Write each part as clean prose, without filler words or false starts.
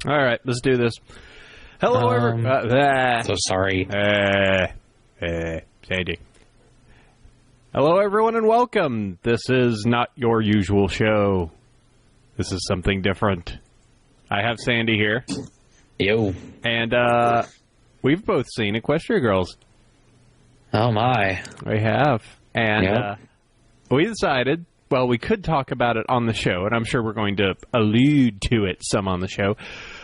All right, let's do this. Hello, everyone. So sorry. Sandy. Hello, everyone, and welcome. This is not your usual show. This is something different. I have Sandy here. Yo. And we've both seen Equestria Girls. Oh, my. We have. And Yep. we decided, well, we could talk about it on the show, and I'm sure we're going to allude to it some on the show.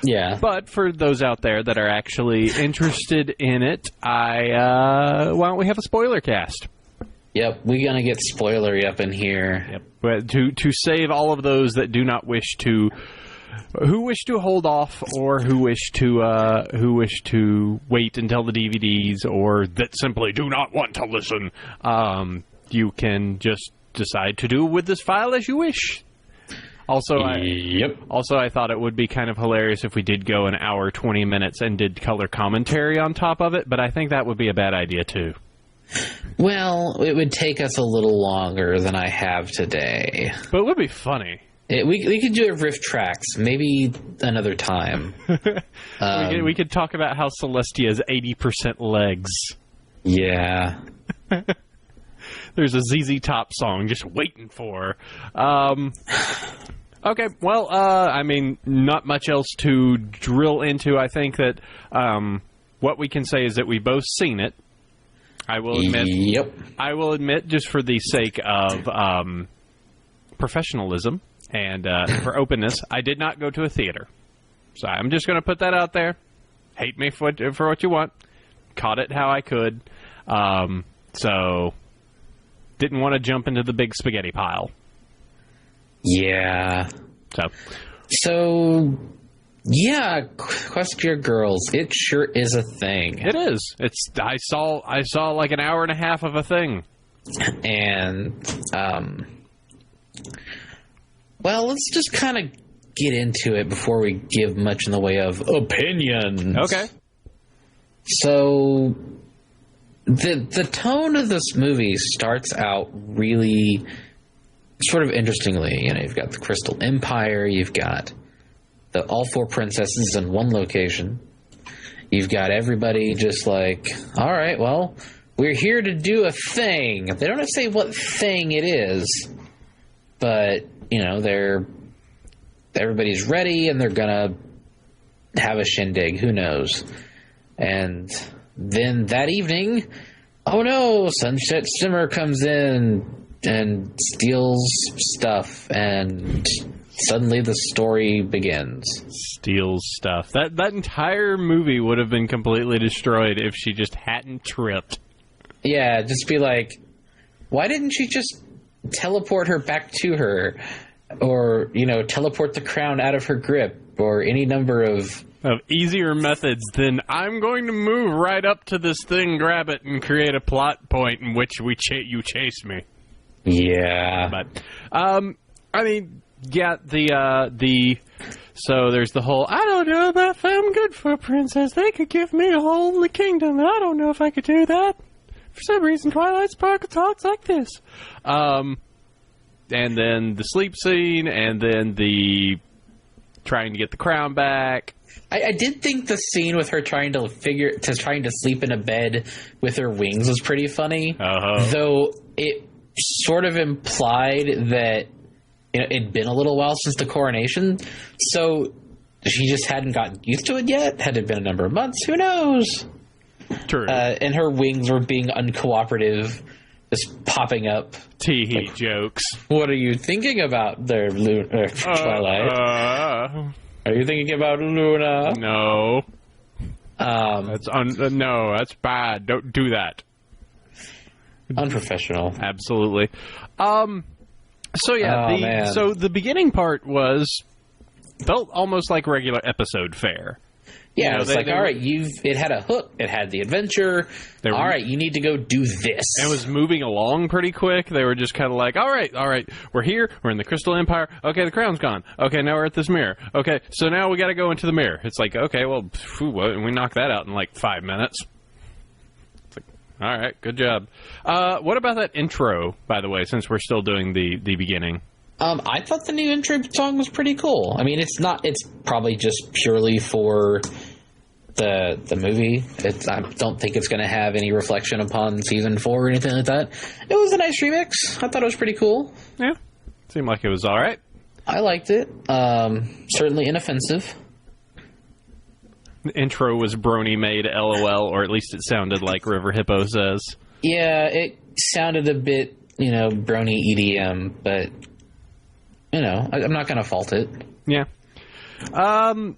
Yeah. But for those out there that are actually interested in it, why don't we have a spoiler cast? Yep, we're going to get spoilery up in here. Yep. But to save all of those that do not wish to, who wish to hold off, or who wish to wait until the DVDs, or that simply do not want to listen, you can just decide to do with this file as you wish. Also, I thought it would be kind of hilarious if we did go an hour, 20 minutes, and did color commentary on top of it, but I think that would be a bad idea, too. Well, it would take us a little longer than I have today. But it would be funny. We could do a riff tracks, maybe another time. We could talk about how Celestia has 80% legs. Yeah. There's a ZZ Top song just waiting for her. Okay, well, I mean, not much else to drill into. I think that what we can say is that we've both seen it. I will admit. Yep. I will admit, just for the sake of professionalism and for openness, I did not go to a theater. So I'm just going to put that out there. Hate me for what you want. Caught it how I could. So didn't want to jump into the big spaghetti pile. Yeah. So, yeah, Equestria Girls. It sure is a thing. It is. I saw like an hour and a half of a thing. And, well, let's just kind of get into it before we give much in the way of opinions. Okay. So, the tone of this movie starts out really sort of interestingly. You know, you've got the Crystal Empire, you've got all four princesses in one location. You've got everybody just like, all right, well, we're here to do a thing. They don't have to say what thing it is, but, you know, everybody's ready and they're gonna have a shindig. Who knows? And then that evening, oh no, Sunset Simmer comes in and steals stuff, and suddenly the story begins. Steals stuff. That entire movie would have been completely destroyed if she just hadn't tripped. Yeah, just be like, why didn't she just teleport her back to her? Or, you know, teleport the crown out of her grip, or any number of easier methods than I'm going to move right up to this thing, grab it, and create a plot point in which you chase me. Yeah. But, I mean, yeah, so there's the whole, I don't know if I'm good for a princess. They could give me a whole the kingdom, and I don't know if I could do that. For some reason, Twilight Sparkle talks like this. And then the sleep scene, and then the trying to get the crown back. I did think the scene with her trying to sleep in a bed with her wings was pretty funny. Uh-huh. Though it sort of implied that, you know, it'd been a little while since the coronation, so she just hadn't gotten used to it yet. Had it been a number of months, who knows? True. And her wings were being uncooperative, just popping up. Tee-hee jokes. What are you thinking about there, Twilight? Are you thinking about Luna? No. No, that's bad. Don't do that. Unprofessional. Absolutely. So yeah, so the beginning part felt almost like regular episode fare. Yeah, you know, it's all right, it had a hook, it had the adventure. All right, you need to go do this. And it was moving along pretty quick. They were just kind of like, all right, we're here, we're in the Crystal Empire. Okay, the crown's gone. Okay, now we're at this mirror. Okay, so now we got to go into the mirror. It's like, okay, well, we knocked that out in like 5 minutes. It's like, all right, good job. What about that intro, by the way, since we're still doing the beginning? I thought the new intro song was pretty cool. I mean, it's probably just purely for the movie. I don't think it's going to have any reflection upon season 4 or anything like that. It was a nice remix. I thought it was pretty cool. Yeah. Seemed like it was all right. I liked it. Certainly inoffensive. The intro was Brony made, LOL, or at least it sounded like River Hippo says. Yeah, it sounded a bit, Brony EDM, but, I'm not going to fault it. Yeah. And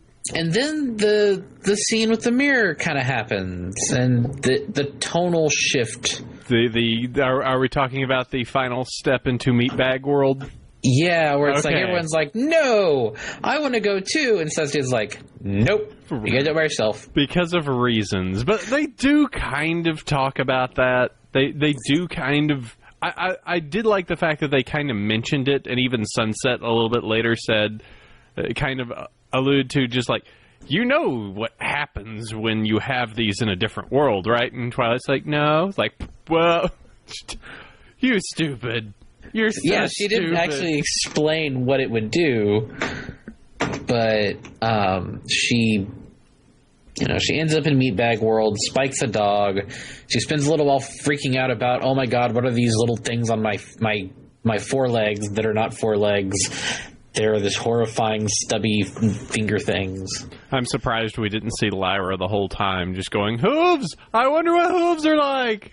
then the scene with the mirror kind of happens, and the tonal shift. Are we talking about the final step into Meatbag World? Yeah, where it's like everyone's like, no, I want to go too, and Celestia's like, nope, you gotta do it by yourself. Because of reasons. But they do kind of talk about that. They do kind of... I did like the fact that they kind of mentioned it, and even Sunset a little bit later said, kind of alluded to just like, you know what happens when you have these in a different world, right? And Twilight's like, no. It's like, well, you stupid. You're so yeah, she stupid. didn't actually explain what it would do, but she ends up in Meatbag World, spikes a dog. She spends a little while freaking out about, oh my god, what are these little things on my forelegs that are not forelegs? They're this horrifying stubby finger things. I'm surprised we didn't see Lyra the whole time just going, hooves! I wonder what hooves are like!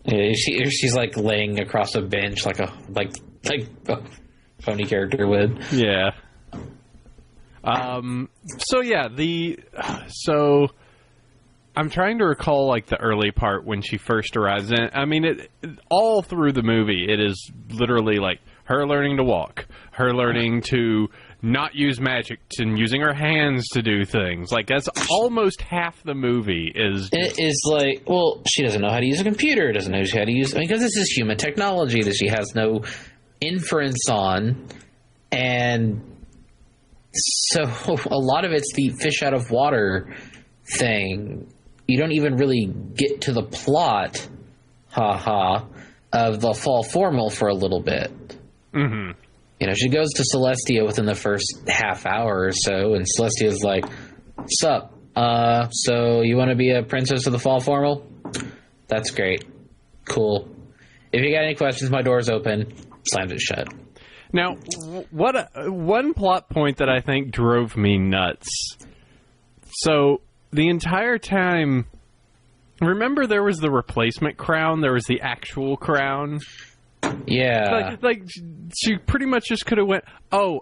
Yeah, she's like laying across a bench like a pony character would. Yeah. So I'm trying to recall like the early part when she first arrives. And I mean, all through the movie, it is literally like her learning to walk, her learning to not use magic and using her hands to do things. Like, that's almost half the movie is... It is like, well, she doesn't know how to use a computer, doesn't know how to use... I mean, because this is human technology that she has no inference on, and so a lot of it's the fish out of water thing. You don't even really get to the plot, of the fall formal for a little bit. Mm-hmm. She goes to Celestia within the first half hour or so, and Celestia's like, sup, so you want to be a princess of the fall formal? That's great. Cool. If you got any questions, my door's open. Slams it shut. Now, one plot point that I think drove me nuts. So, the entire time, remember there was the replacement crown? There was the actual crown? Yeah. Like she pretty much just could have went, oh,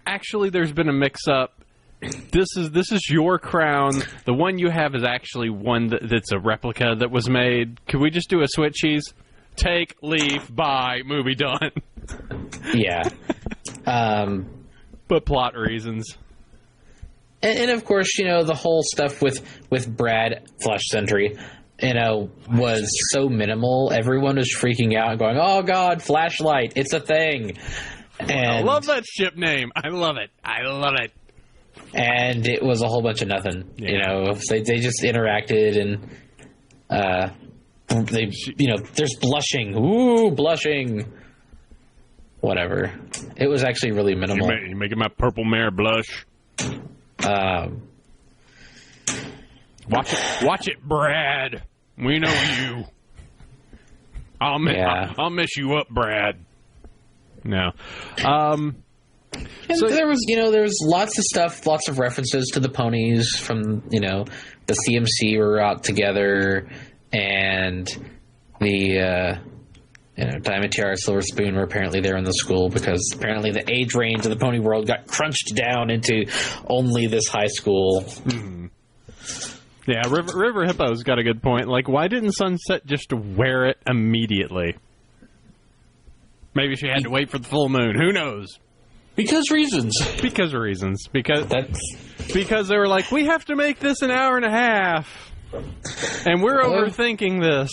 actually there's been a mix-up. This is your crown. The one you have is actually one that's a replica that was made. Could we just do a switchies? Take, leave, buy, movie done. Yeah. But plot reasons. And of course, the whole stuff with Brad Flesh Sentry, was so minimal. Everyone was freaking out and going, oh god, flashlight, it's a thing. And I love that ship name. I love it. And it was a whole bunch of nothing. Yeah. They just interacted, and there's blushing. Ooh, blushing. Whatever. It was actually really minimal. You're making my purple mare blush. Watch it, Brad. We know you. I'll mess you up, Brad. No. And so there was lots of stuff, lots of references to the ponies from, the CMC were out together, and the, Diamond Tiara, Silver Spoon were apparently there in the school, because apparently the age range of the pony world got crunched down into only this high school. Mm-hmm. Yeah, River Hippo's got a good point. Like, why didn't Sunset just wear it immediately? Maybe she had to wait for the full moon. Who knows? Because reasons. Because they were like, we have to make this an hour and a half. And we're overthinking this.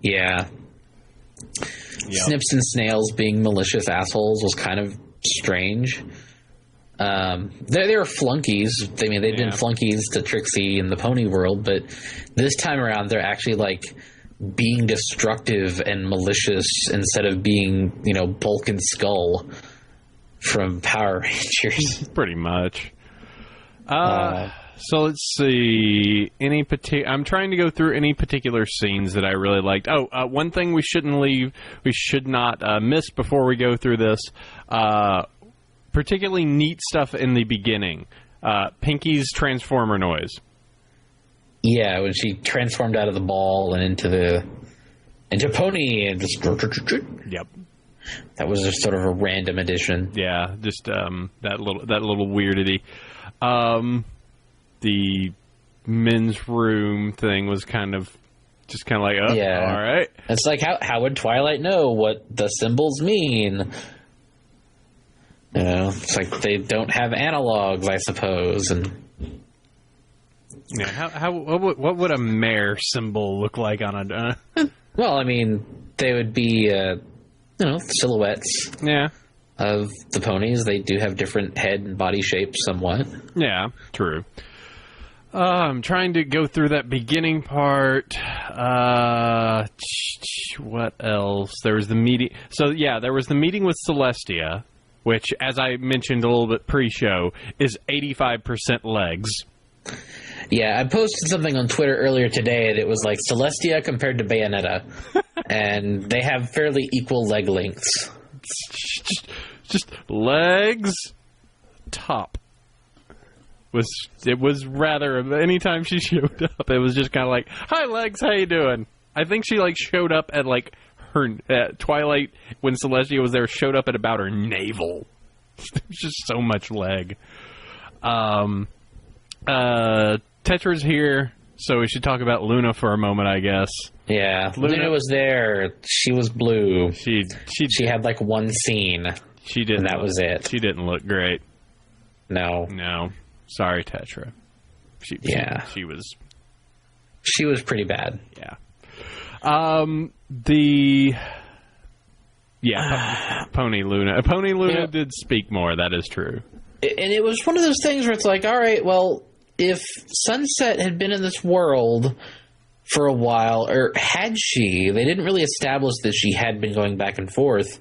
Yeah. Yep. Snips and Snails being malicious assholes was kind of strange. They were flunkies. I mean, they've been flunkies to Trixie in the pony world, but this time around, they're actually like being destructive and malicious instead of being, Bulk and Skull. from Power Rangers. Pretty much. So let's see. I'm trying to go through any particular scenes that I really liked. One thing we should not miss before we go through this. Particularly neat stuff in the beginning. Pinky's transformer noise. Yeah, when she transformed out of the ball and into Pony and just. Yep. That was just sort of a random addition. Yeah, just that little weirdity. The men's room thing was kind of like, oh, yeah. All right. It's like, how would Twilight know what the symbols mean? You know, it's like they don't have analogs, I suppose. And yeah, what would a mare symbol look like on a? Well, I mean, they would be, silhouettes. Yeah. Of the ponies. They do have different head and body shapes, somewhat. Yeah, true. I'm trying to go through that beginning part. What else? There was the meeting. So, yeah, there was the meeting with Celestia, which, as I mentioned a little bit pre-show, is 85% legs. Yeah, I posted something on Twitter earlier today, and it was like Celestia compared to Bayonetta. And they have fairly equal leg lengths. Just legs, top. It was rather, anytime she showed up, it was just kind of like, hi legs, how you doing? I think she showed up at her Twilight when Celestia was there, showed up at about her navel. There's just so much leg. Tetra's here, so we should talk about Luna for a moment, I guess. Yeah, Luna was there. She was blue. She had one scene. She didn't. And that was it. She didn't look great. No. Sorry, Tetra. She was. She was pretty bad. Yeah. Pony Luna did speak more. That is true. And it was one of those things where it's like, all right, well, if Sunset had been in this world for a while, or had she, they didn't really establish that she had been going back and forth,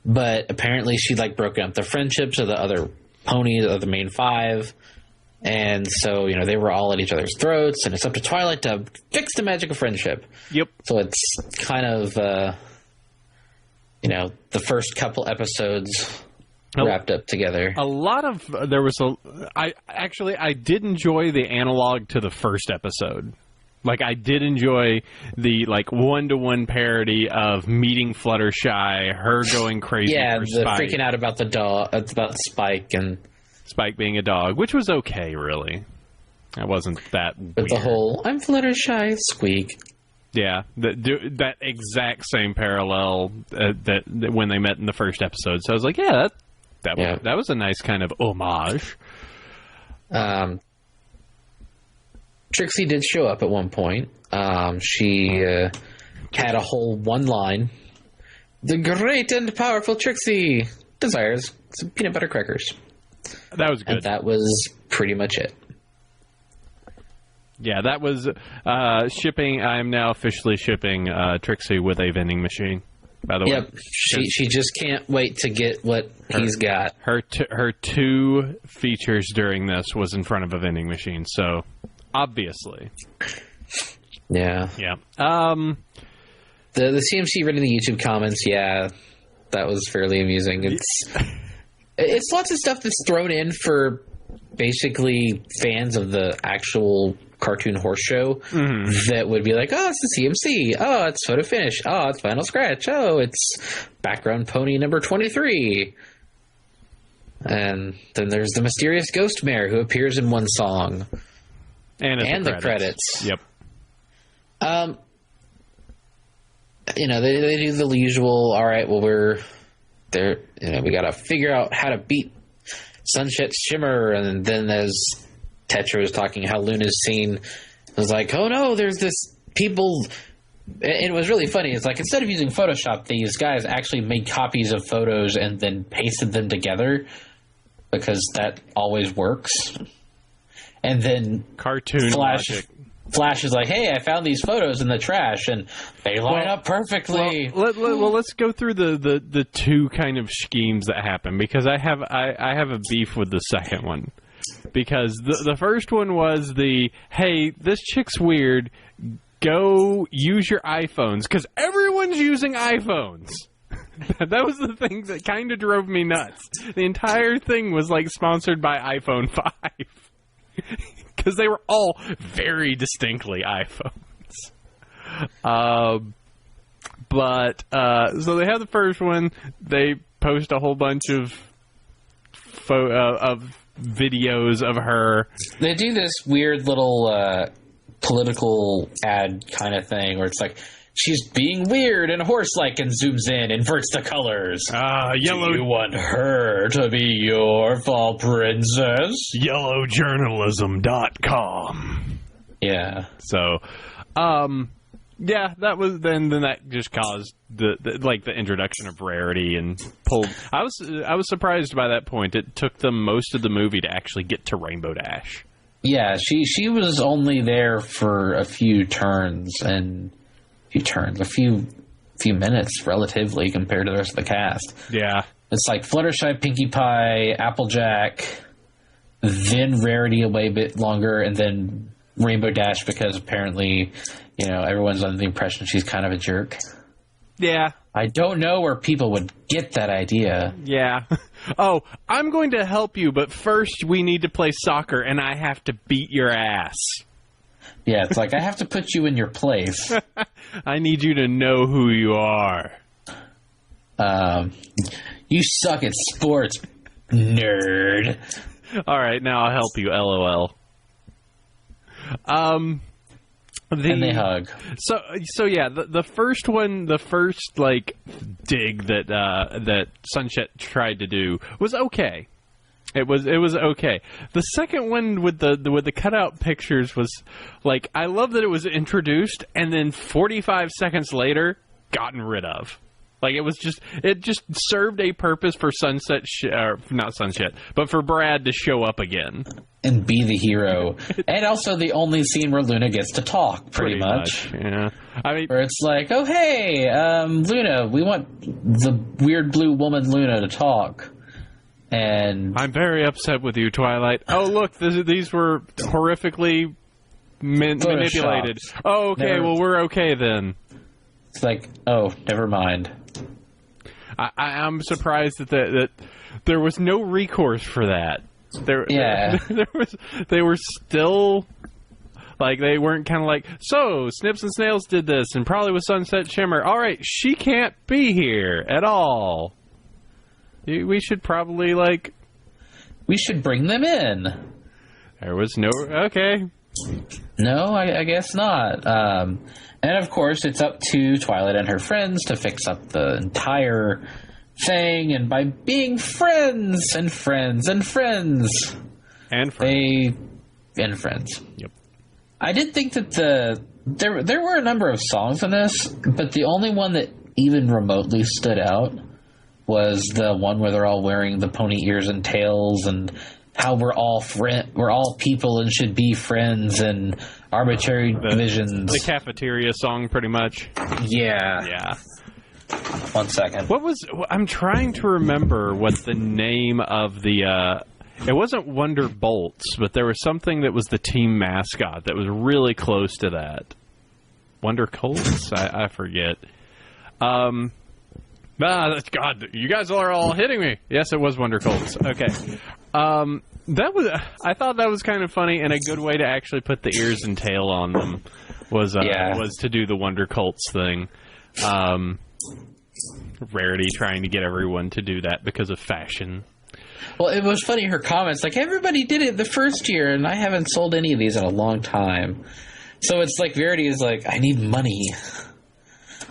but apparently she'd broken up the friendships of the other ponies, of the main five, and so, they were all at each other's throats, and it's up to Twilight to fix the magic of friendship. Yep. So it's kind of, the first couple episodes wrapped up together. I did enjoy the analog to the first episode. I did enjoy the one-to-one parody of meeting Fluttershy, her going crazy for Spike. Freaking out about the dog, about Spike, and Spike being a dog, which was okay, really. That wasn't that weird. But the whole "I'm Fluttershy" squeak. Yeah, that exact same parallel that when they met in the first episode. So I was like, that was a nice kind of homage. Trixie did show up at one point. She had a whole one line. The great and powerful Trixie desires some peanut butter crackers. That was good. And that was pretty much it. Yeah, that was shipping. I'm now officially shipping Trixie with a vending machine, by the way. Yep. She just can't wait to get what he's got. Her two features during this was in front of a vending machine, so obviously. Yeah. Yeah. The CMC reading the YouTube comments, that was fairly amusing. It's lots of stuff that's thrown in for basically fans of the actual cartoon horse show that would be like, oh, it's the CMC. Oh, it's photo finish. Oh, it's final scratch. Oh, it's background pony number 23. And then there's the mysterious ghost mare who appears in one song. And the credits. Yep. They do the usual, all right, well, we're there, we got to figure out how to beat Sunset Shimmer. And then as Tetra was talking, how Luna's scene was like, oh no, there's this people. And it was really funny. It's like, instead of using Photoshop, these guys actually made copies of photos and then pasted them together because that always works. And then cartoon logic. Flash is like, hey, I found these photos in the trash, and they line up perfectly. Well, let's go through the two kind of schemes that happen, because I have a beef with the second one. Because the first one was hey, this chick's weird, go use your iPhones, because everyone's using iPhones. That was the thing that kind of drove me nuts. The entire thing was like sponsored by iPhone 5. Because they were all very distinctly iPhones. So they have the first one. They post a whole bunch of videos of her. They do this weird little political ad kind of thing where it's like, she's being weird and horse-like, and zooms in, inverts the colors. Yellow. Do you want her to be your fall princess? Yellowjournalism.com. Yeah. So, yeah, that was then that just caused the introduction of Rarity and pulled. I was surprised by that point. It took them most of the movie to actually get to Rainbow Dash. Yeah, she was only there for a few turns and. A few minutes, relatively, compared to the rest of the cast. Yeah. It's like Fluttershy, Pinkie Pie, Applejack, then Rarity a way bit longer, and then Rainbow Dash, because apparently, everyone's under the impression she's kind of a jerk. Yeah. I don't know where people would get that idea. Yeah. Oh, I'm going to help you, but first we need to play soccer, and I have to beat your ass. Yeah, it's like, I have to put you in your place. I need you to know who you are. You suck at sports, nerd. All right, now I'll help you, LOL. And they hug. So yeah, the first one, dig that Sunset tried to do was okay. It was okay. The second one with the cutout pictures was like, I love that it was introduced and then 45 seconds later gotten rid of. Like, it just served a purpose for not Sunset, but for Brad to show up again and be the hero. And also the only scene where Luna gets to talk, pretty much. Yeah. I mean, where it's like, oh hey, Luna, we want the weird blue woman Luna to talk. And I'm very upset with you, Twilight. Oh, look, these were horrifically manipulated. Oh, okay, well, we're okay then. It's like, oh, never mind. I'm surprised that there was no recourse for that. They were still... Like, they weren't kind of like, so, Snips and Snails did this, and probably with Sunset Shimmer. All right, she can't be here at all. We should probably, we should bring them in. There was no... Okay. No, I guess not. And, of course, it's up to Twilight and her friends to fix up the entire thing, and by being friends and friends and friends... And friends. And friends. Yep. I did think that there were a number of songs in this, but the only one that even remotely stood out was the one where they're all wearing the pony ears and tails, and how we're all people and should be friends, and arbitrary divisions. The cafeteria song, pretty much. Yeah. Yeah. 1 second. I'm trying to remember what the name of the... it wasn't Wonder Bolts, but there was something that was the team mascot that was really close to that. Wonder Colts? I forget. God, you guys are all hitting me. Yes, it was Wonder Colts. Okay. I thought that was kind of funny, and a good way to actually put the ears and tail on them was to do the Wonder Colts thing. Rarity trying to get everyone to do that because of fashion. Well, it was funny, her comments, like, everybody did it the first year, and I haven't sold any of these in a long time. So it's like, Verity is like, I need money.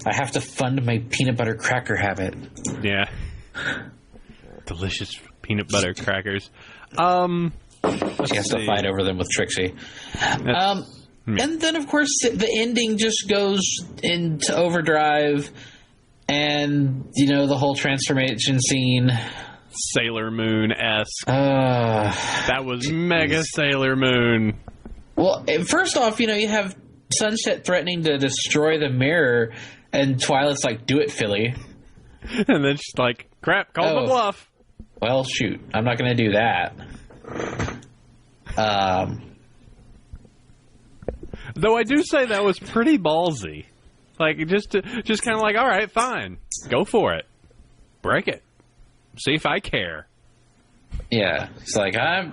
I have to fund my peanut butter cracker habit. Yeah. Delicious peanut butter crackers. She has to fight over them with Trixie. And then, of course, the ending just goes into overdrive, and, the whole transformation scene... Sailor Moon-esque. That was mega Sailor Moon. Well, first off, you have Sunset threatening to destroy the mirror, and Twilight's like, "Do it, Philly." And then she's like, "Crap, call the bluff." Well, shoot, I'm not going to do that. Though I do say that was pretty ballsy. Like, just kind of like, all right, fine. Go for it. Break it. See if I care. Yeah. It's like, I'll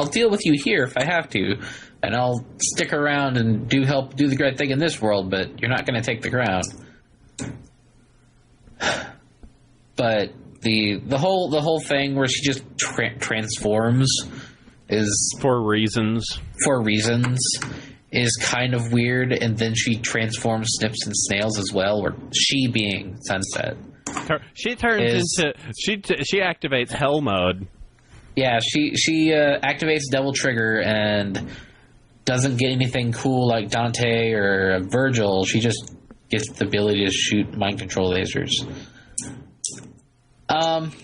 deal with you here if I have to, and I'll stick around and help do the great thing in this world, but you're not going to take the crown. But the whole thing where she just transforms is for reasons is kind of weird, and then she transforms Snips and Snails as well, or she being Sunset. She she activates hell mode. Yeah, she activates Devil Trigger and doesn't get anything cool like Dante or Virgil. She just gets the ability to shoot mind control lasers.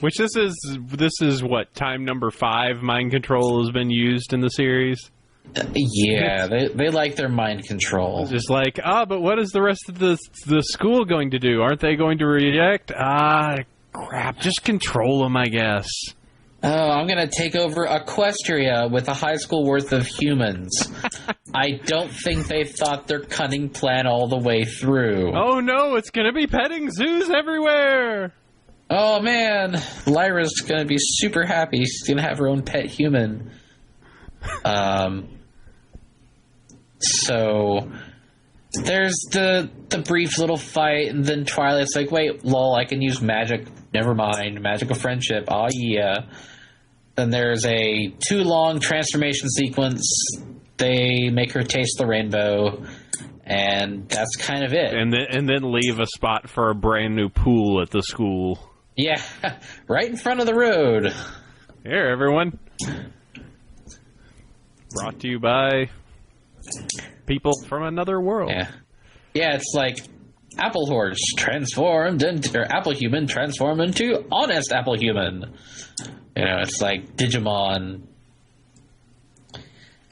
Which this is what, time number 5 mind control has been used in the series? Yeah, they like their mind control. Just like, but what is the rest of the school going to do? Aren't they going to reject? Crap, just control them, I guess. Oh, I'm going to take over Equestria with a high school worth of humans. I don't think they thought their cunning plan all the way through. Oh no, it's going to be petting zoos everywhere! Oh man, Lyra's going to be super happy. She's going to have her own pet human. So there's the brief little fight, and then Twilight's like, wait, lol, I can use magic. Never mind. Magic of friendship. Oh yeah. Then there's a too long transformation sequence. They make her taste the rainbow, and that's kind of it. And then leave a spot for a brand new pool at the school. Yeah, right in front of the road. Here, everyone. Brought to you by people from another world. Yeah, it's like Apple Horse transformed into, or Apple Human transformed into Honest Apple Human. It's like Digimon.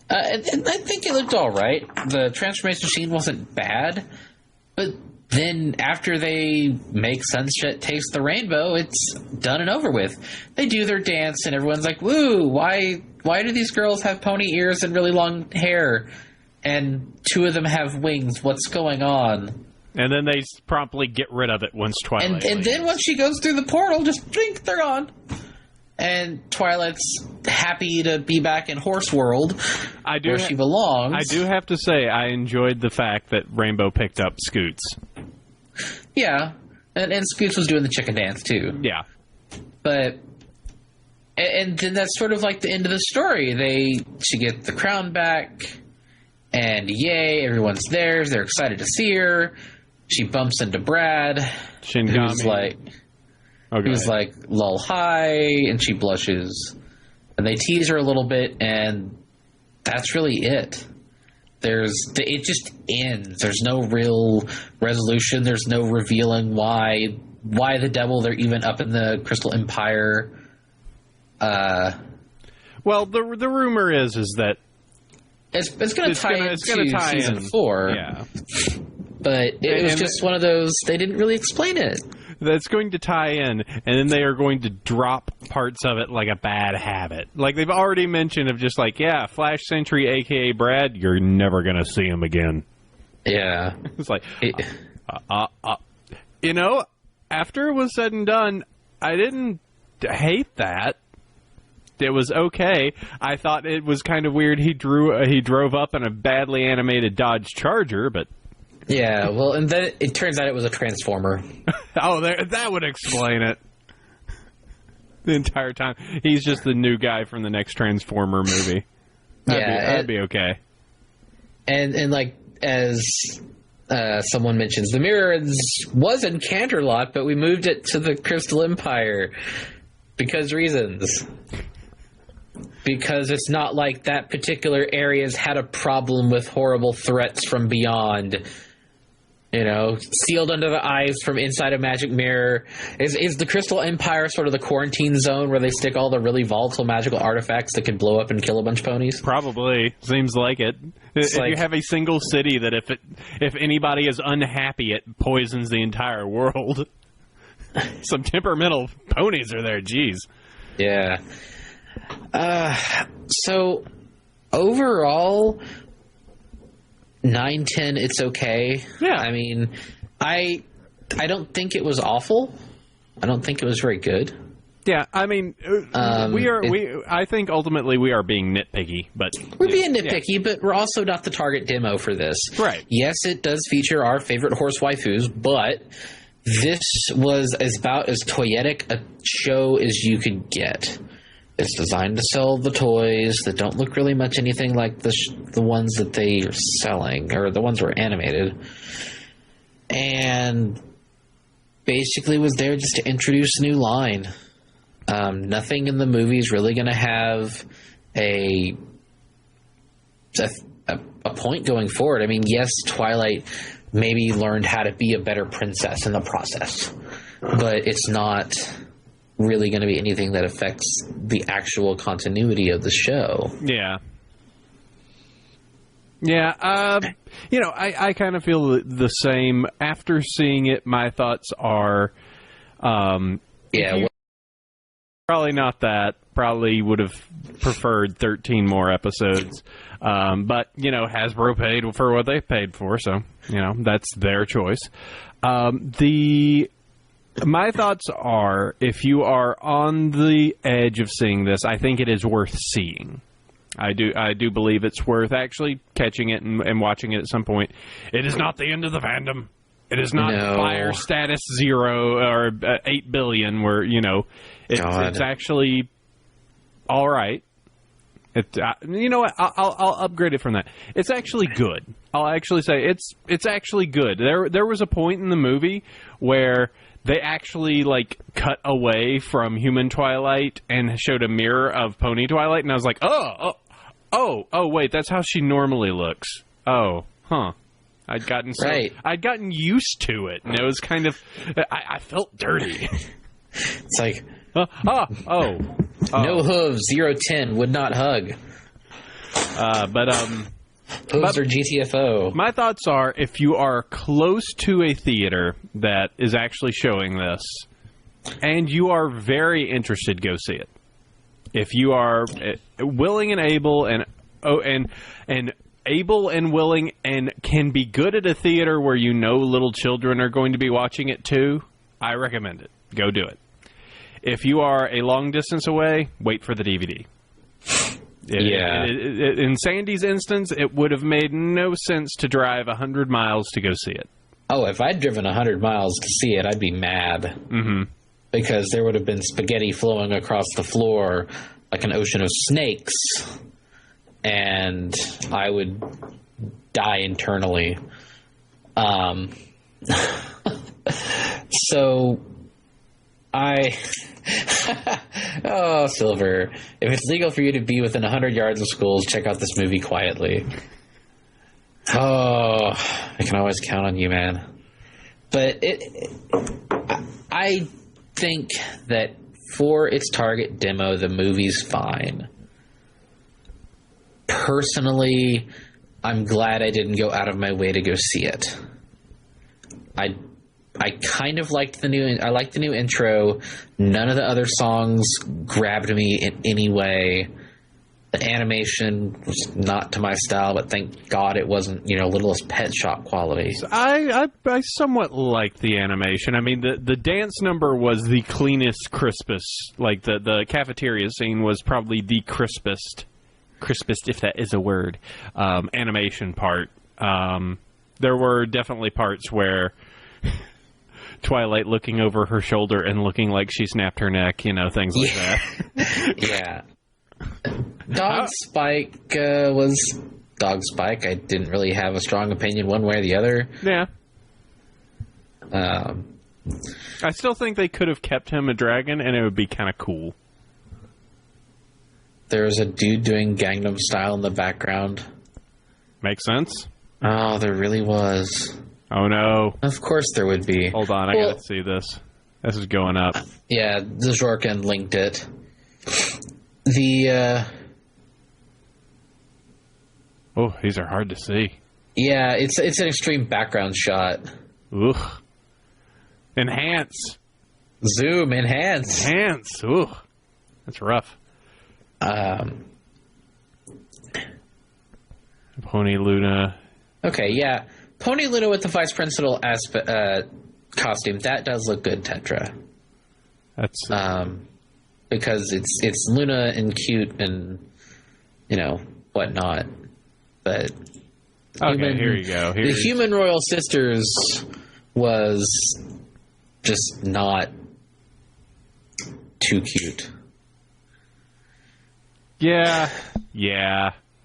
And I think it looked all right. The transformation scene wasn't bad, but then after they make Sunset taste the rainbow, it's done and over with. They do their dance, and everyone's like, "Woo! Why do these girls have pony ears and really long hair? And 2 of them have wings. What's going on?" And then they promptly get rid of it once Twilight. And then once she goes through the portal, just blink, they're gone. And Twilight's happy to be back in Horse World, where she belongs. I do have to say, I enjoyed the fact that Rainbow picked up Scoots. Yeah, and Scoots was doing the chicken dance too. Yeah, but and then that's sort of like the end of the story. She gets the crown back, and yay, everyone's there. They're excited to see her. She bumps into Brad, who's like, lol, hi, and she blushes. And they tease her a little bit, and that's really it. It just ends. There's no real resolution. There's no revealing why the devil they're even up in the Crystal Empire. Well, the rumor is that it's going to tie into season 4. Yeah. But it was just one of those, they didn't really explain it. That's going to tie in, and then they are going to drop parts of it like a bad habit. Like they've already mentioned of just like, yeah, Flash Sentry, a.k.a. Brad, you're never going to see him again. Yeah. It's like, after it was said and done, I didn't hate that. It was okay. I thought it was kind of weird he drove up in a badly animated Dodge Charger, but... Yeah, well, and then it turns out it was a Transformer. That would explain it. The entire time. He's just the new guy from the next Transformer movie. That'd be okay. And like, as someone mentions, the mirror was in Canterlot, but we moved it to the Crystal Empire. Because reasons. Because it's not like that particular area's had a problem with horrible threats from beyond. sealed under the ice from inside a magic mirror. Is the Crystal Empire sort of the quarantine zone where they stick all the really volatile magical artifacts that can blow up and kill a bunch of ponies? Probably. Seems like it. If you have a single city that if anybody is unhappy, it poisons the entire world. Some temperamental ponies are there, jeez. Yeah. So, overall, 9/10, it's okay. Yeah. I mean, I don't think it was awful. I don't think it was very good. Yeah, I mean, I think ultimately we are being nitpicky, but we're being nitpicky, but we're also not the target demo for this. Right. Yes, it does feature our favorite horse waifus, but this was about as toyetic a show as you could get. It's designed to sell the toys that don't look really much anything like the ones that they are selling, or the ones that were animated. And basically was there just to introduce a new line. Nothing in the movie is really going to have a point going forward. I mean, yes, Twilight maybe learned how to be a better princess in the process, but it's not really going to be anything that affects the actual continuity of the show. Yeah. Yeah, I kind of feel the same. After seeing it, my thoughts are, probably not that. Probably would have preferred 13 more episodes. But, Hasbro paid for what they paid for, so, that's their choice. My thoughts are, if you are on the edge of seeing this, I think it is worth seeing. I do believe it's worth actually catching it and watching it at some point. It is not the end of the fandom. It is not fire status 0 or 8 billion where, it's actually all right. You know what? I'll upgrade it from that. It's actually good. I'll actually say it's actually good. There was a point in the movie where they actually cut away from human Twilight and showed a mirror of pony Twilight, and I was like, oh, wait, that's how she normally looks. Oh, huh. I'd gotten used to it, and it was kind of I felt dirty. It's like no hooves, 0-10, would not hug. Hooves are GTFO. My thoughts are, if you are close to a theater that is actually showing this, and you are very interested, go see it. If you are willing and able and able and willing and can be good at a theater where little children are going to be watching it too, I recommend it. Go do it. If you are a long distance away, wait for the DVD. In Sandy's instance, it would have made no sense to drive 100 miles to go see it. Oh, if I'd driven 100 miles to see it, I'd be mad. Mm-hmm. Because there would have been spaghetti flowing across the floor like an ocean of snakes. And I would die internally. So oh, Silver. If it's legal for you to be within 100 yards of schools, check out this movie quietly. Oh, I can always count on you, man. But I think that for its target demo, the movie's fine. Personally, I'm glad I didn't go out of my way to go see it. I kind of liked the new intro. None of the other songs grabbed me in any way. The animation was not to my style, but thank God it wasn't, Littlest Pet Shop quality. I somewhat liked the animation. I mean, the dance number was the cleanest, crispest. Like, the cafeteria scene was probably the crispest, if that is a word, animation part. There were definitely parts where Twilight looking over her shoulder and looking like she snapped her neck, things like that. Yeah. Dog Spike was Dog Spike. I didn't really have a strong opinion one way or the other. Yeah. I still think they could have kept him a dragon, and it would be kind of cool. There was a dude doing Gangnam Style in the background. Makes sense. Oh, there really was. Oh, no. Of course there would be. Hold on, I gotta see this. This is going up. Yeah, the Zorkin linked it. Oh, these are hard to see. Yeah, it's an extreme background shot. Ugh. Enhance. Zoom, enhance. Enhance. Ugh. That's rough. Pony Luna. Okay, yeah. Pony Luna with the vice principal costume, that does look good, Tetra. That's because it's Luna and cute and whatnot. But okay, here you go. The Human Royal Sisters was just not too cute. Yeah.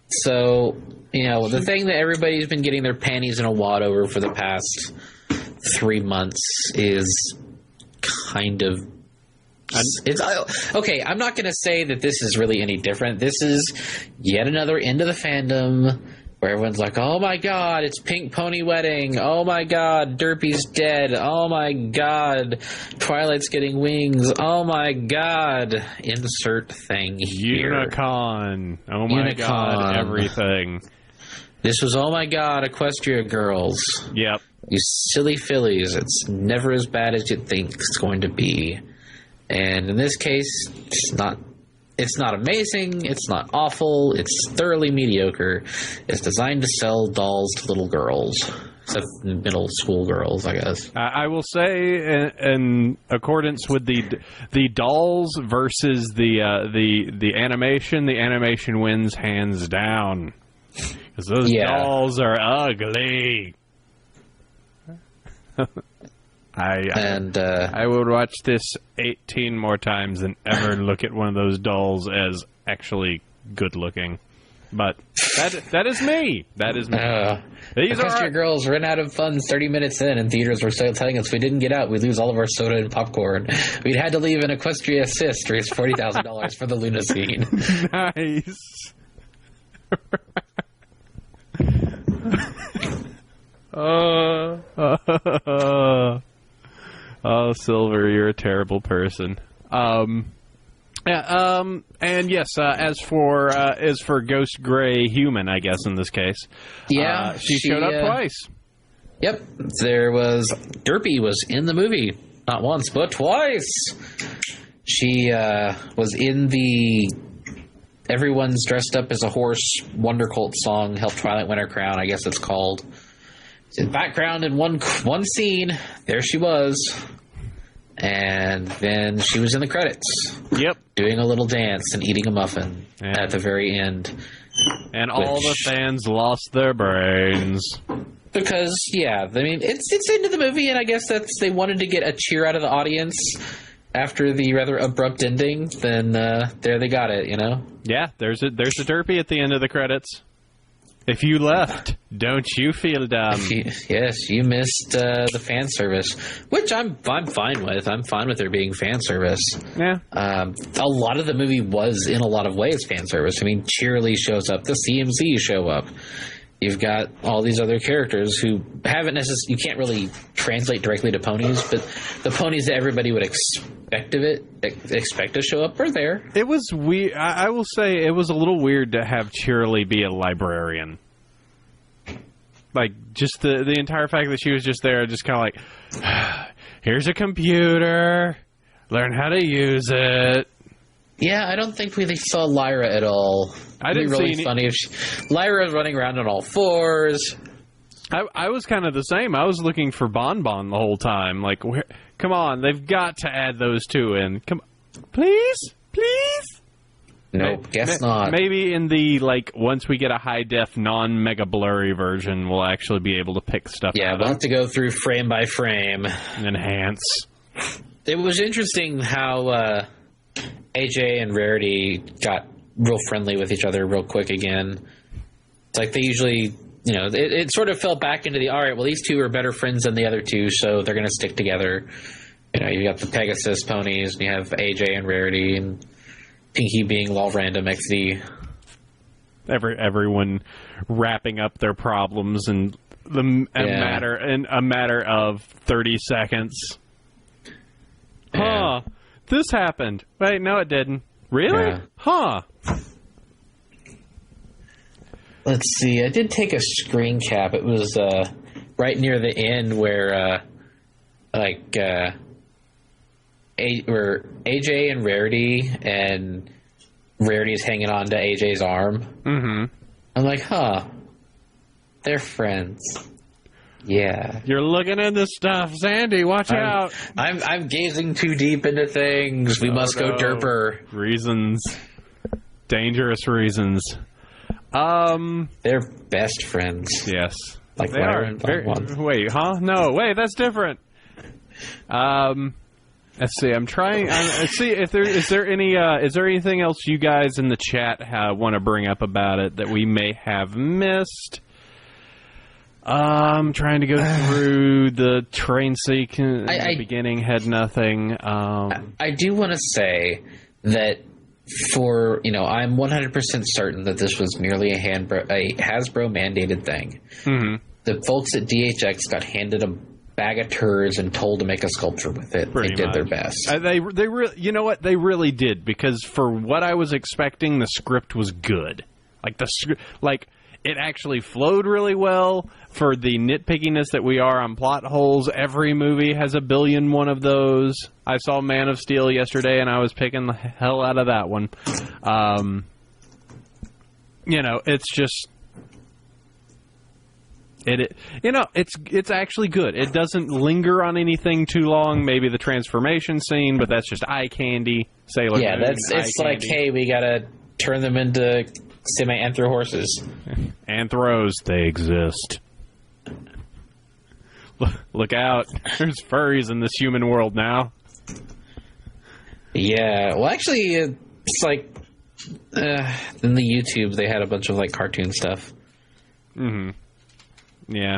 So, the thing that everybody's been getting their panties in a wad over for the past 3 months is kind of... okay, I'm not going to say that this is really any different. This is yet another end of the fandom where everyone's like, oh my god, it's Pink Pony Wedding. Oh my god, Derpy's dead. Oh my god, Twilight's getting wings. Oh my god, insert thing here. Unicon. Oh my god, everything. This was, oh my god, Equestria Girls. Yep. You silly fillies. It's never as bad as you think it's going to be. And in this case, it's not amazing, it's not awful, it's thoroughly mediocre. It's designed to sell dolls to little girls. Except middle school girls, I guess. I will say, in accordance with the dolls versus the animation wins hands down. Because those dolls are ugly. I would watch this 18 more times than ever look at one of those dolls as actually good looking. But that is me. That is me. Equestria Girls ran out of funds 30 minutes in, and theaters were still telling us if we didn't get out, we'd lose all of our soda and popcorn. We'd had to leave an Equestria assist to raise $40,000 for the Luna scene. Nice. Oh, Silver, you're a terrible person. And yes, as for Ghost Gray Human, I guess in this case, she showed up twice. Yep, Derpy was in the movie, not once but twice. She was in the Everyone's Dressed Up as a Horse Wonder Cult song, Help Twilight Win Her Crown, I guess it's called. In the background in one scene, there she was. And then she was in the credits. Yep. Doing a little dance and eating a muffin at the very end. And all the fans lost their brains. Because, it's into the movie, and I guess they wanted to get a cheer out of the audience after the rather abrupt ending. Then there they got it, Yeah, there's a Derpy at the end of the credits. If you left, don't you feel dumb? Yes, you missed the fan service, which I'm fine with. I'm fine with there being fan service. Yeah. A lot of the movie was, in a lot of ways, fan service. I mean, Cheerily shows up. The CMZ show up. You've got all these other characters who haven't necessarily... You can't really translate directly to ponies, but the ponies that everybody would expect to show up are there. It was weird. I will say it was a little weird to have Cheerily be a librarian. Like, just the entire fact that she was just there, just kind of like, here's a computer, learn how to use it. Yeah, I don't think we saw Lyra at all. It'd be really funny if Lyra was running around on all fours. I was kind of the same. I was looking for Bon Bon the whole time. Like, come on, they've got to add those two in. Come on. Please? Nope, guess not. Maybe in the, once we get a high-def, non-mega blurry version, we'll actually be able to pick stuff out. Yeah, we'll have to go through frame by frame. Enhance. It was interesting how AJ and Rarity got real friendly with each other real quick again. It's like they usually, it sort of fell back into all right, well, these two are better friends than the other two, so they're going to stick together. You got the Pegasus ponies, and you have AJ and Rarity, and Pinky being Law Random XD. Everyone wrapping up their problems and a matter of 30 seconds. Yeah. Huh. This happened. Wait, no, it didn't. Really? Yeah. Huh. Let's see. I did take a screen cap. It was right near the end where, where AJ and Rarity's hanging on to AJ's arm. Mm-hmm. I'm like, huh. They're friends. Yeah. You're looking into stuff. Sandy, watch out. I'm gazing too deep into things. We must go derper. Reasons. Dangerous reasons. They're best friends. Yes. Like they are. Wait, huh? No, wait, that's different. Let's see. I'm trying. Let's see if is there anything else you guys in the chat want to bring up about it that we may have missed? I'm trying to go through the train sequence. In the beginning had nothing. I do want to say that I'm 100% certain that this was merely a Hasbro mandated thing. Mm-hmm. The folks at DHX got handed a bag of turds and told to make a sculpture with it. They did their best. They really, you know what? They really did, because for what I was expecting, the script was good. It actually flowed really well. For the nitpickiness that we are on plot holes, every movie has a billion one of those. I saw Man of Steel yesterday, and I was picking the hell out of that one. It's just... It's actually good. It doesn't linger on anything too long. Maybe the transformation scene, but that's just eye candy. Sailor Moon, it's like, hey, we gotta turn them into semi-anthro horses. Anthros, they exist. Look out. There's furries in this human world now. Yeah. Well, actually, it's like... in the YouTube, they had a bunch of, cartoon stuff. Mm-hmm. Yeah.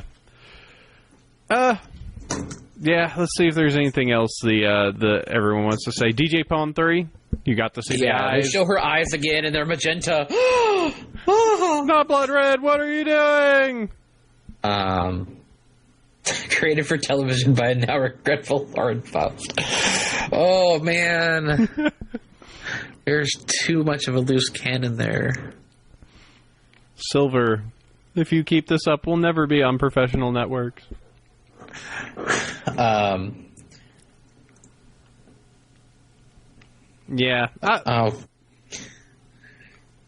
Yeah, let's see if there's anything else the everyone wants to say. DJ Pawn 3, you got to see the eyes. They show her eyes again, and they're magenta. Not blood red, what are you doing? Created for television by a now regretful Lauren Faust. Oh, man. There's too much of a loose cannon there. Silver, if you keep this up, we'll never be on professional networks. Yeah.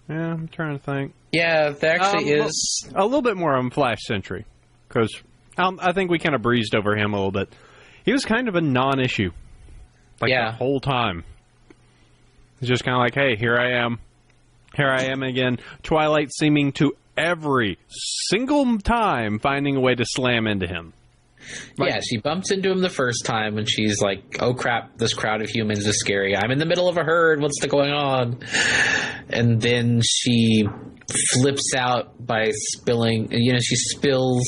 Yeah, I'm trying to think. Yeah, there actually is... A little bit more on Flash Sentry, because I think we kind of breezed over him a little bit. He was kind of a non-issue. The whole time. It's just kind of like, hey, here I am. Here I am again. Twilight seeming to every single time finding a way to slam into him. She bumps into him the first time and she's like, oh crap, this crowd of humans is scary. I'm in the middle of a herd. What's going on? And then she flips out by spilling, she spills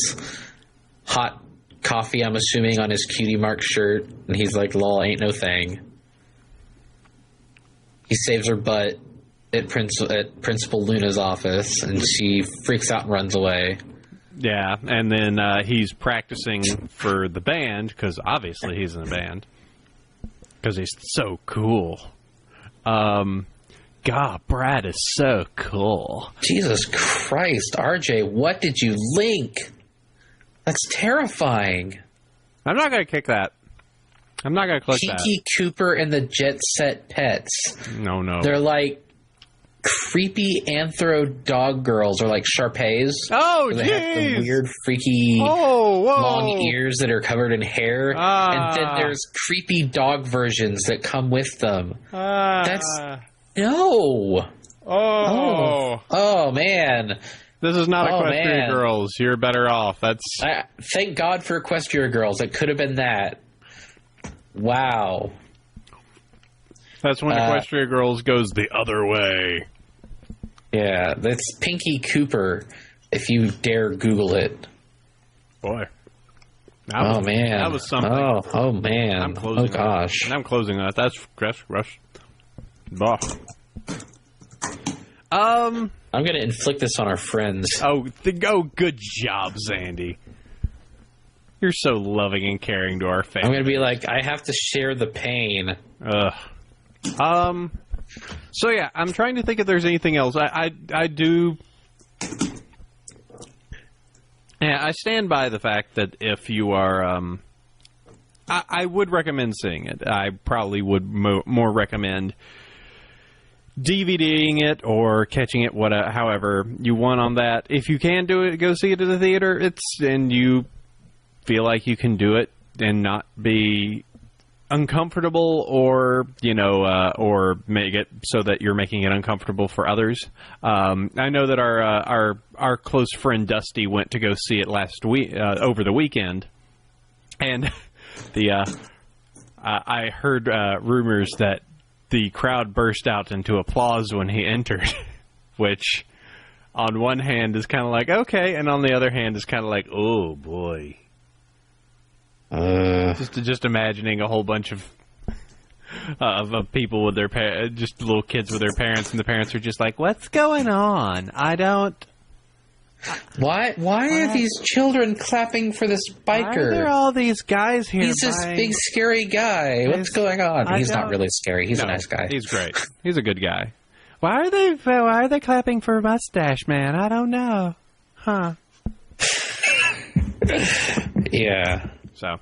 hot coffee, I'm assuming, on his cutie mark shirt. And he's like, lol, ain't no thing. He saves her butt at Principal Luna's office, and she freaks out and runs away. Yeah, and then he's practicing for the band, because obviously he's in a band, because he's so cool. God, Brad is so cool. Jesus Christ, RJ, what did you link? That's terrifying. I'm not going to kick that. I'm not going to click that. Pinky Cooper and the Jet Set Pets. No. They're like creepy anthro dog girls, or like Shar-Peis. Oh, jeez! They have the weird, freaky, long ears that are covered in hair. And then there's creepy dog versions that come with them. That's... No! Oh, man. This is not Equestria Girls. You're better off. Thank God for Equestria Girls. It could have been that. Wow. That's when Equestria Girls goes the other way. Yeah, that's Pinky Cooper, if you dare Google it. Boy. Man. That was something. Oh man. I'm closing gosh. I'm closing that. That's rush. Bah. I'm going to inflict this on our friends. Oh, good job, Zandy. You're so loving and caring to our family. I'm going to be like, I have to share the pain. Ugh. So yeah, I'm trying to think if there's anything else. I do. Yeah, I stand by the fact that if you are, I would recommend seeing it. I probably would more recommend DVDing it or catching it, however you want on that. If you can do it, go see it at the theater. And you feel like you can do it and not be uncomfortable, or or make it so that you're making it uncomfortable for others. I know that our close friend Dusty went to go see it last week over the weekend, and I heard rumors that the crowd burst out into applause when he entered, which on one hand is kind of like okay, and on the other hand is kind of like, oh boy. Just imagining a whole bunch of people with their just little kids with their parents, and the parents are just like, "What's going on? I don't." Why are these children clapping for this biker? Why are there all these guys here? He's this big scary guy. What's going on? He's not really scary. He's a nice guy. He's great. He's a good guy. Why are they clapping for Mustache Man? I don't know. Huh? Yeah. So,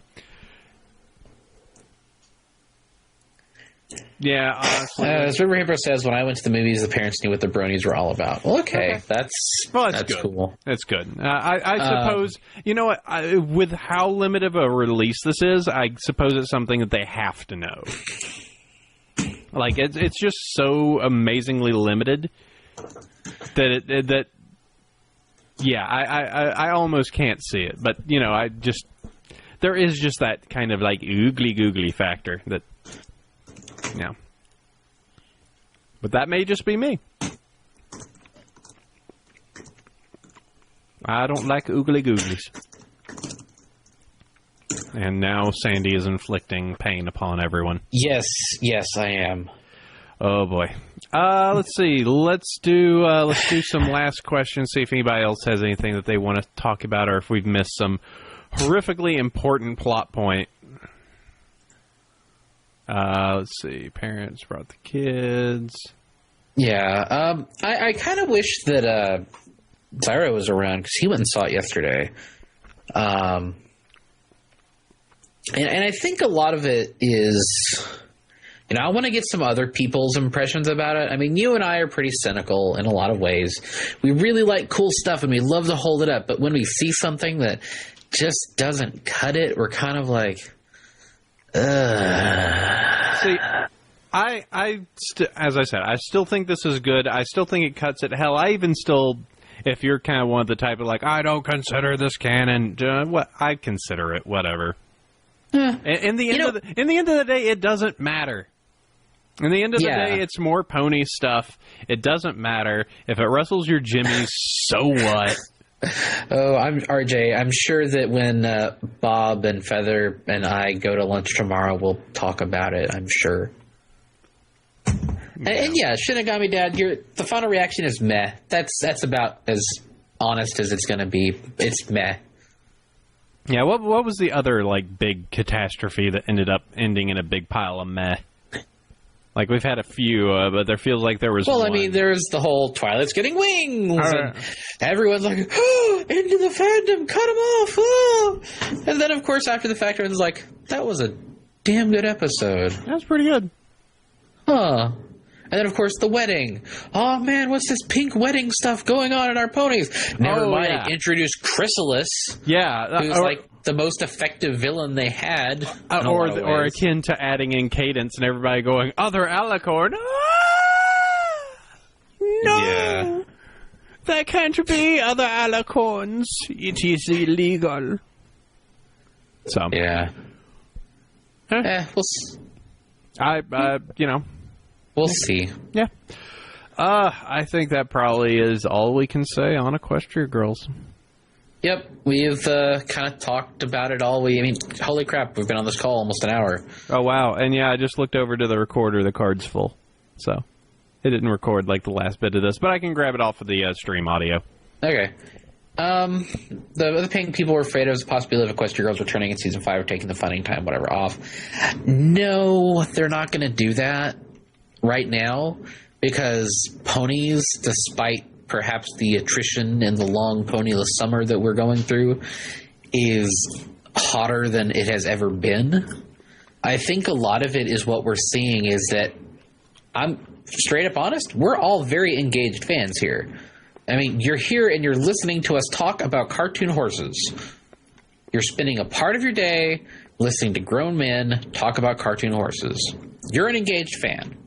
yeah, honestly. As River Hippo says, when I went to the movies, the parents knew what the bronies were all about. Well, okay. That's good. Cool. That's good. I suppose, you know what, with how limited of a release this is, I suppose it's something that they have to know. Like, it's just so amazingly limited that yeah, I almost can't see it. But, there is just that kind of, like, oogly googly factor that, But that may just be me. I don't like oogly googlies. And now Sandy is inflicting pain upon everyone. Yes, I am. Oh boy. Let's see. Let's do some last questions. See if anybody else has anything that they want to talk about, or if we've missed some horrifically important plot point. Let's see. Parents brought the kids. Yeah. I kind of wish that Zyro was around, because he went and saw it yesterday. And I think a lot of it is, I want to get some other people's impressions about it. I mean, you and I are pretty cynical in a lot of ways. We really like cool stuff and we love to hold it up. But when we see something that just doesn't cut it, we're kind of like, ugh. See, as I said, I still think this is good. I still think it cuts it. Hell, I even still, if you're kind of one of the type of like, I don't consider this canon, I consider it, whatever. In the end of the day, it doesn't matter. In the end of the day, it's more pony stuff. It doesn't matter. If it wrestles your jimmies, so what? Oh, I'm RJ. I'm sure that when Bob and Feather and I go to lunch tomorrow, we'll talk about it. I'm sure. And Shinigami Dad, the final reaction is meh. That's about as honest as it's going to be. It's meh. Yeah, what was the other, like, big catastrophe that ended up ending in a big pile of meh? Like, we've had a few, but there feels like there was one. I mean, there's the whole Twilight's getting wings, and everyone's like, oh, into the fandom, cut him off, oh! And then, of course, after the fact, everyone's like, that was a damn good episode. That was pretty good. Huh. And then, of course, the wedding. Oh, man, what's this pink wedding stuff going on in our ponies? Never mind, introduce Chrysalis. Yeah. Who's like the most effective villain they had. Or akin to adding in cadence and everybody going, other alicorn. No! Yeah. There can't be other alicorns. It is illegal. So. Yeah. We'll see. Yeah. I think that probably is all we can say on Equestria Girls. Yep. We've kind of talked about it all. Holy crap, we've been on this call almost an hour. Oh, wow. And yeah, I just looked over to the recorder. The card's full. So it didn't record like the last bit of this, but I can grab it off of the stream audio. Okay. The other thing people were afraid of was the possibility of Equestria Girls returning in season 5 or taking the funding time, whatever, off. No, they're not going to do that right now because ponies, despite perhaps the attrition and the long ponyless summer that we're going through, is hotter than it has ever been. I think a lot of it is what we're seeing is that, I'm straight up honest, we're all very engaged fans here. I mean, you're here and you're listening to us talk about cartoon horses. You're spending a part of your day listening to grown men talk about cartoon horses. You're an engaged fan.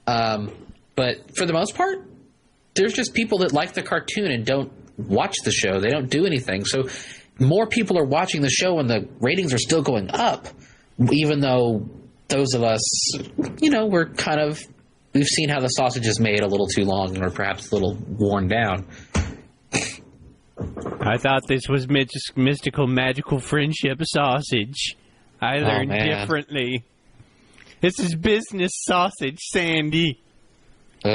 But for the most part, there's just people that like the cartoon and don't watch the show. They don't do anything. So more people are watching the show and the ratings are still going up, even though those of us, we're kind of... We've seen how the sausage is made a little too long or perhaps a little worn down. I thought this was mystical, magical friendship sausage. I learned differently. This is business sausage, Sandy. So.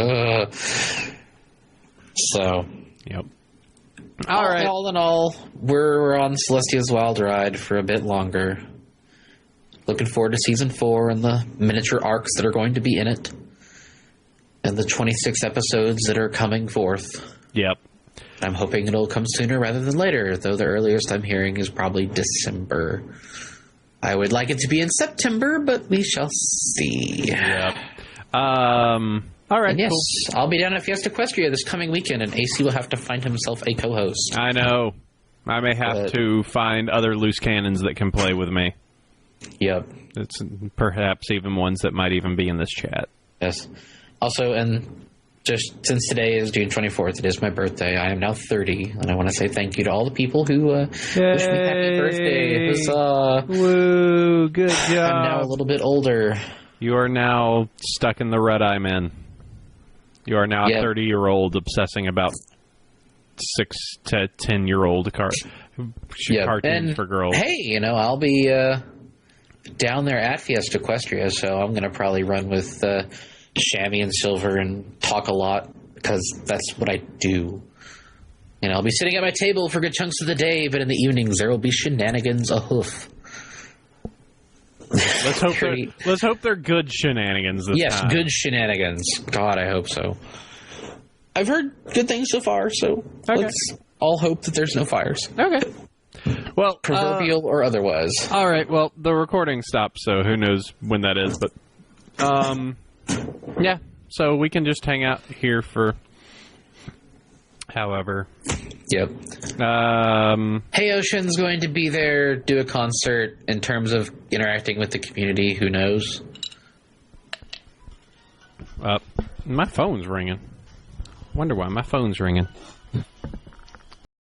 Yep. All right. All in all, we're on Celestia's Wild Ride for a bit longer. Looking forward to season 4 and the miniature arcs that are going to be in it. And the 26 episodes that are coming forth. Yep. I'm hoping it'll come sooner rather than later, though the earliest I'm hearing is probably December. I would like it to be in September, but we shall see. Yep. All right, and yes, cool. I'll be down at Fiesta Equestria this coming weekend, and AC will have to find himself a co-host. I know. I may have to find other loose cannons that can play with me. Yep. It's perhaps even ones that might even be in this chat. Yes. Also, and just since today is June 24th, it is my birthday. I am now 30, and I want to say thank you to all the people who wish me happy birthday. Huzzah. Woo, good job. I'm now a little bit older. You are now stuck in the red-eye man. You are now a 30-year-old obsessing about 6 to 10-year-old cartoons for girls. Hey, I'll be down there at Fiesta Equestria, so I'm going to probably run with... Chamois and Silver and talk a lot because that's what I do. And I'll be sitting at my table for good chunks of the day, but in the evenings there will be shenanigans a hoof. Let's hope they're good shenanigans this time. Yes, good shenanigans. God, I hope so. I've heard good things so far, so let's all hope that there's no fires. Okay. Well, proverbial or otherwise. All right. Well, the recording stopped, so who knows when that is, but yeah, so we can just hang out here for however. Yep. Hey Ocean's going to be there, do a concert. In terms of interacting with the community, who knows? My phone's ringing. Wonder why my phone's ringing.